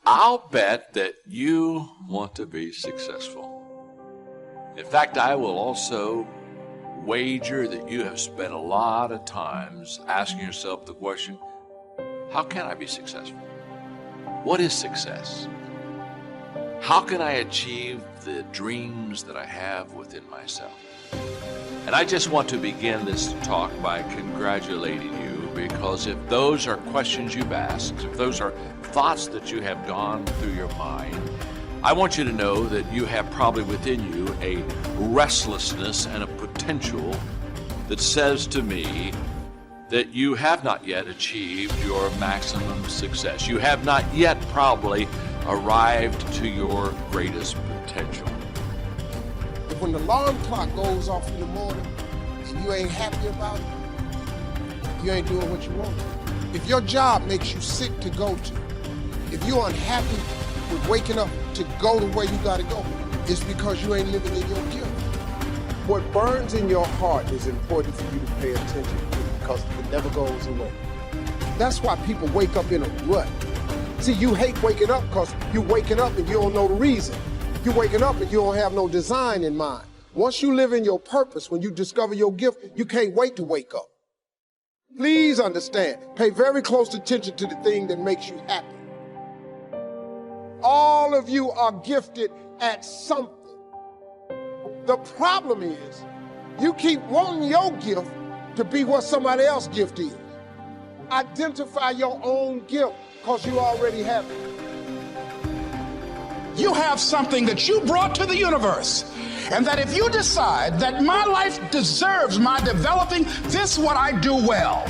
I'll bet that you want to be successful. In fact, I will also wager that you have spent a lot of times asking yourself the question, how can I be successful? What is success? How can I achieve the dreams that I have within myself? And I just want to begin this talk by congratulating you, because if those are questions you've asked, if those are thoughts that you have gone through your mind, I want you to know that you have probably within you a restlessness and a potential that says to me that you have not yet achieved your maximum success. You have not yet probably arrived to your greatest potential. If when the alarm clock goes off in the morning and you ain't happy about it, you ain't doing what you want. If your job makes you sick to go to, if you're unhappy with waking up to go to where you gotta go, it's because you ain't living in your gift. What burns in your heart is important for you to pay attention to, because it never goes away. That's why people wake up in a rut. See, you hate waking up because you're waking up and you don't know the reason. You're waking up and you don't have no design in mind. Once you live in your purpose, when you discover your gift, you can't wait to wake up. Please understand, pay very close attention to the thing that makes you happy. All of you are gifted at something. The problem is, you keep wanting your gift to be what somebody else's gift is. Identify your own gift, because you already have it. You have something that you brought to the universe, and that if you decide that my life deserves my developing this what I do well,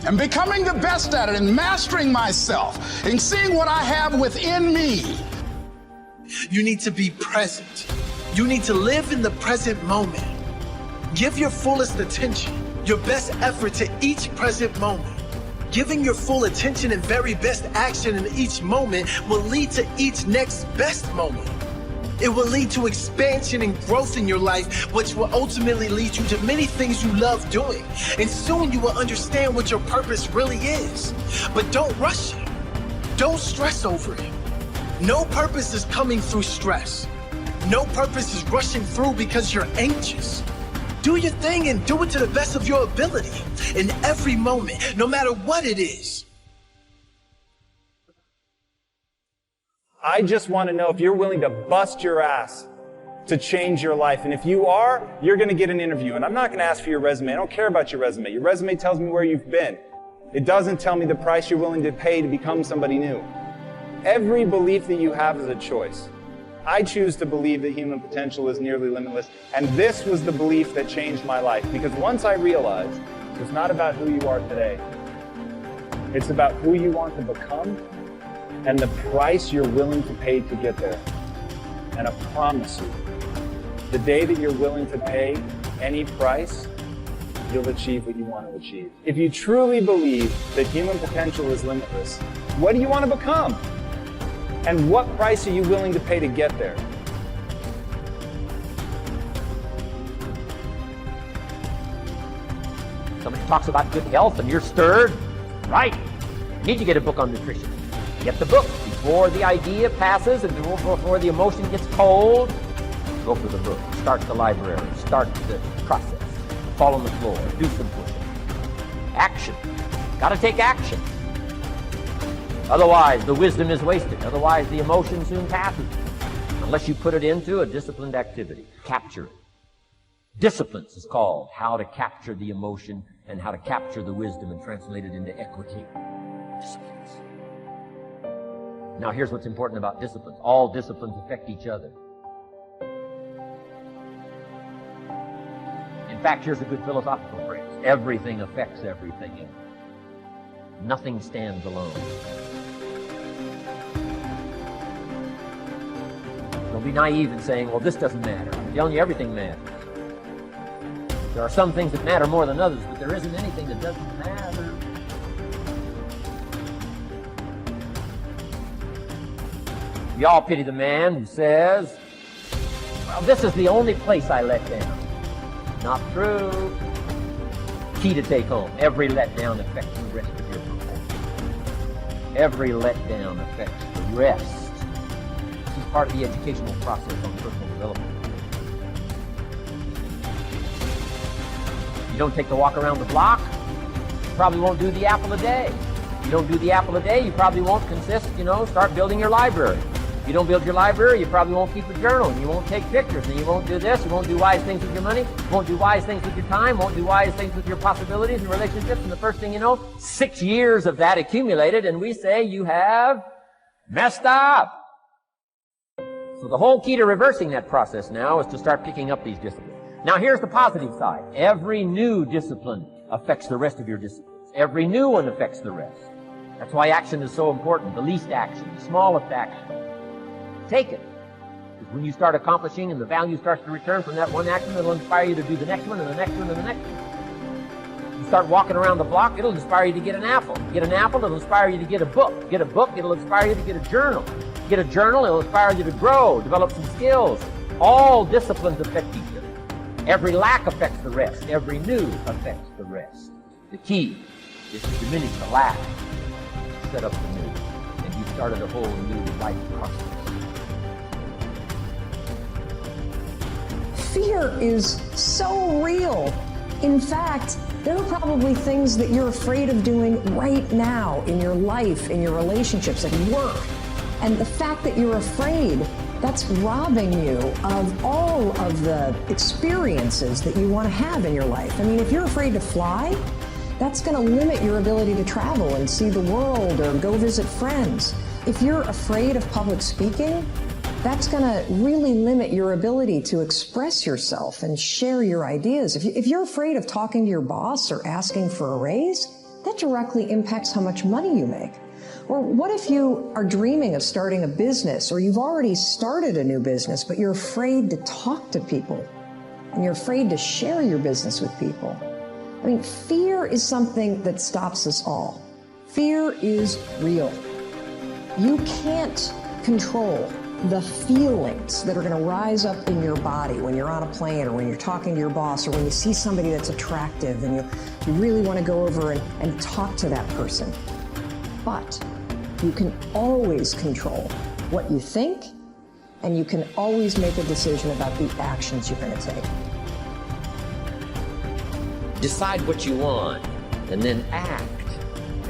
and becoming the best at it, and mastering myself, and seeing what I have within me. You need to be present. You need to live in the present moment. Give your fullest attention, your best effort to each present moment. Giving your full attention and very best action in each moment will lead to each next best moment. It will lead to expansion and growth in your life, which will ultimately lead you to many things you love doing. And soon you will understand what your purpose really is. But don't rush it. Don't stress over it. No purpose is coming through stress. No purpose is rushing through because you're anxious. Do your thing and do it to the best of your ability in every moment, no matter what it is. I just want to know if you're willing to bust your ass to change your life. And if you are, you're going to get an interview. And I'm not going to ask for your resume. I don't care about your resume. Your resume tells me where you've been. It doesn't tell me the price you're willing to pay to become somebody new. Every belief that you have is a choice. I choose to believe that human potential is nearly limitless. And this was the belief that changed my life. Because once I realized it's not about who you are today, it's about who you want to become and the price you're willing to pay to get there. And I promise you, the day that you're willing to pay any price, you'll achieve what you want to achieve. If you truly believe that human potential is limitless, what do you want to become? And what price are you willing to pay to get there? Somebody talks about good health and you're stirred. Right. You need to get a book on nutrition. Get the book before the idea passes and before the emotion gets cold. Go for the book. Start the library. Start the process. Fall on the floor. Do some push-ups. Action. Got to take action. Otherwise, the wisdom is wasted. Otherwise, the emotion soon passes. Unless you put it into a disciplined activity. Capture it. Disciplines is called how to capture the emotion and how to capture the wisdom and translate it into equity. Disciplines. Now, here's what's important about disciplines. All disciplines affect each other. In fact, here's a good philosophical phrase. Everything affects everything else. Nothing stands alone. Don't be naive in saying, well, this doesn't matter. I'm telling you, everything matters. There are some things that matter more than others, but there isn't anything that doesn't matter. We all pity the man who says, well, this is the only place I let down. Not true. Key to take home. Every letdown affects the rest of your performance. Every letdown affects the rest. This is part of the educational process on personal development. You don't take the walk around the block, you probably won't do the apple a day. You don't do the apple a day, you probably won't start building your library. If you don't build your library, you probably won't keep a journal, and you won't take pictures, and you won't do this, you won't do wise things with your money, you won't do wise things with your time, won't do wise things with your possibilities and relationships, and the first thing you know, 6 years of that accumulated, and we say you have messed up. So the whole key to reversing that process now is to start picking up these disciplines. Now here's the positive side. Every new discipline affects the rest of your disciplines. Every new one affects the rest. That's why action is so important. The least action, the smallest action. Take it. Because when you start accomplishing and the value starts to return from that one action, it'll inspire you to do the next one and the next one and the next one. You start walking around the block, it'll inspire you to get an apple. Get an apple, it'll inspire you to get a book. Get a book, it'll inspire you to get a journal. Get a journal, it'll inspire you to grow, develop some skills. All disciplines affect each other. Every lack affects the rest. Every new affects the rest. The key is to diminish the lack, set up the new, and you started a whole new life process. Fear is so real. In fact, there are probably things that you're afraid of doing right now in your life, in your relationships, at work. And the fact that you're afraid, that's robbing you of all of the experiences that you want to have in your life. I mean, if you're afraid to fly, that's going to limit your ability to travel and see the world or go visit friends. If you're afraid of public speaking, that's going to really limit your ability to express yourself and share your ideas. If you're afraid of talking to your boss or asking for a raise, that directly impacts how much money you make. Or what if you are dreaming of starting a business, or you've already started a new business, but you're afraid to talk to people and you're afraid to share your business with people? I mean, fear is something that stops us all. Fear is real. You can't control the feelings that are going to rise up in your body when you're on a plane, or when you're talking to your boss, or when you see somebody that's attractive and you really want to go over and talk to that person. But you can always control what you think, and you can always make a decision about the actions you're going to take. Decide what you want, and then act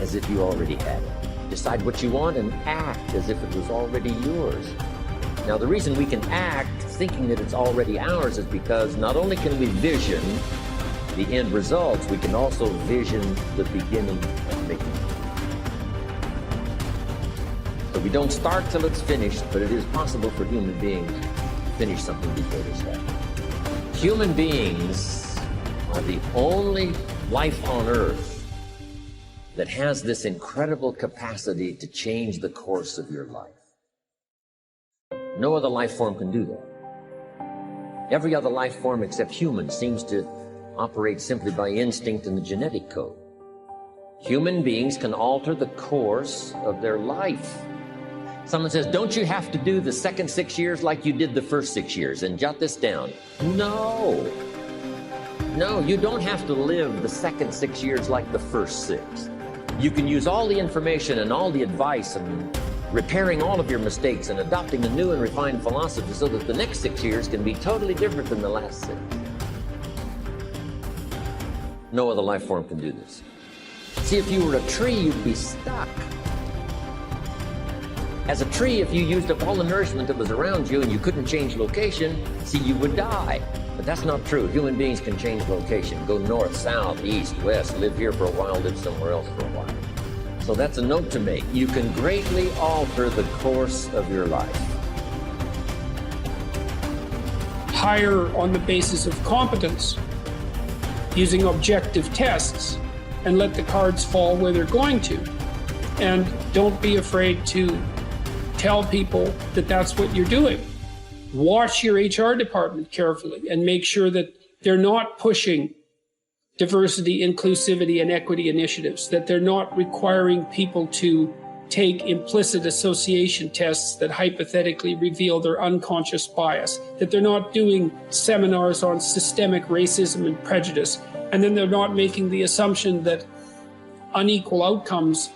as if you already had it. Decide what you want and act as if it was already yours. Now, the reason we can act thinking that it's already ours is because not only can we vision the end results, we can also vision the beginning of making it. So we don't start till it's finished, but it is possible for human beings to finish something before they start. Human beings are the only life on Earth that has this incredible capacity to change the course of your life. No other life form can do that. Every other life form except humans seems to operate simply by instinct and the genetic code. Human beings can alter the course of their life. Someone says, don't you have to do the second 6 years like you did the first 6 years? And jot this down. No, you don't have to live the second 6 years like the first 6. You can use all the information and all the advice and repairing all of your mistakes and adopting a new and refined philosophy so that the next 6 years can be totally different than the last 6. No other life form can do this. See, if you were a tree, you'd be stuck. As a tree, if you used up all the nourishment that was around you and you couldn't change location, see, you would die. But that's not true. Human beings can change location, go north, south, east, west, live here for a while, live somewhere else for a while. So that's a note to make. You can greatly alter the course of your life. Hire on the basis of competence, using objective tests, and let the cards fall where they're going to. And don't be afraid to tell people that that's what you're doing. Watch your HR department carefully and make sure that they're not pushing diversity, inclusivity, and equity initiatives, that they're not requiring people to take implicit association tests that hypothetically reveal their unconscious bias, that they're not doing seminars on systemic racism and prejudice, and then they're not making the assumption that unequal outcomes